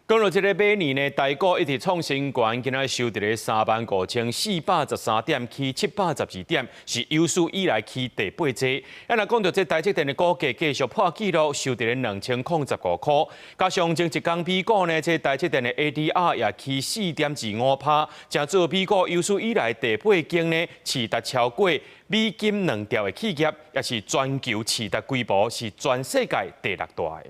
讲到这个马年呢，台股一直创新高，今仔收伫咧35413点，起712点，是有史以来起第8座。若讲到这台积电的股价继续破纪录，收伫咧2005块，加上前一天美股呢，这台积电的 ADR 也起4.25%，正做美股有史以来第8间呢，市值超过美金2兆的企业，也是全球市值规模是全世界第6大的。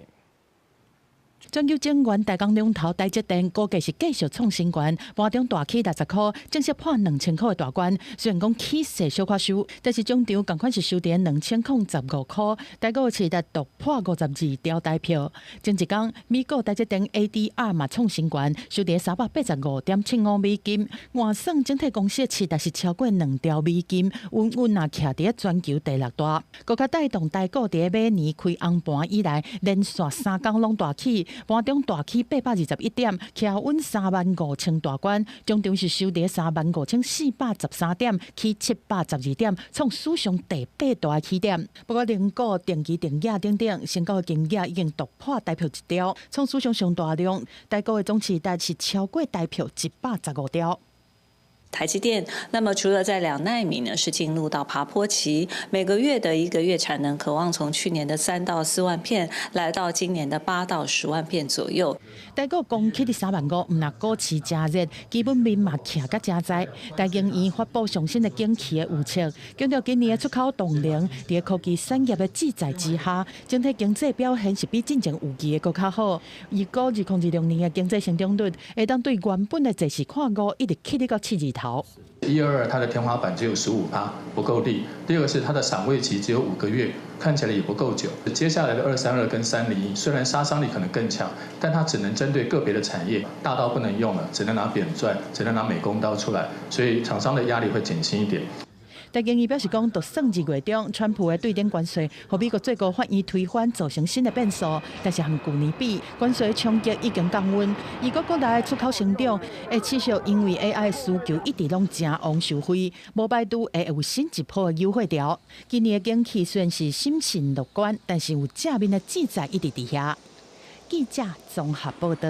全球晶圆大港龙头台积电股价是继续创新高，盘中大起60块，正式破2000块的大关。虽然讲起势小可收，但是中场同款是收伫2015块，台股市值突破52条台票。前一天，美国台积电 ADR 嘛创新高，收伫385.75美金，换算整体公司的市值是超过2兆美金，稳稳啊徛伫全球第6大。更加带动台股伫马年开红盘以来，连续3天拢大起。盘中大起821点，徛稳35000大关，中场是收伫35413点，起712点，创史上第8大的起点。不过，零股、定期定价等等，成交金额已经突破台票1兆，创史上上大量。台股的总市值是超过台票115兆。台积电，那么除了在2奈米呢是进入到爬坡期，每个月的1个月产能渴望从去年的3到4万片，来到今年的8到10万片左右。台股公起伫3万5，毋若股市真热，基本面嘛徛甲真在。台经院发布上新的景气的预测，强调今年的出口动能伫科技产业的制裁之下，整体经济表现是比之前预期的更较好。预估2026年的经济成长率会当对原本的坐视看5一直起到到7字头。122它的天花板只有15%，不够低。第二个是它的赏味期只有5个月，看起来也不够久。接下来的232跟301，虽然杀伤力可能更强，但它只能针对个别的产业，大到不能用了，只能拿扁钻，只能拿美工刀出来，所以厂商的压力会减轻一点。台经院表示讲，就算2月中，川普的对顶关税，和美国最高法院推翻，造成新的变数。但是和去年比，关税冲击已经降温。如果国内出口成长会持续，因为 AI 需求一直拢真旺受惠，无排除会有新一波的优惠条。今年的景气虽然是审慎乐观，但是有正面的制裁一直伫遐。记者综合报道。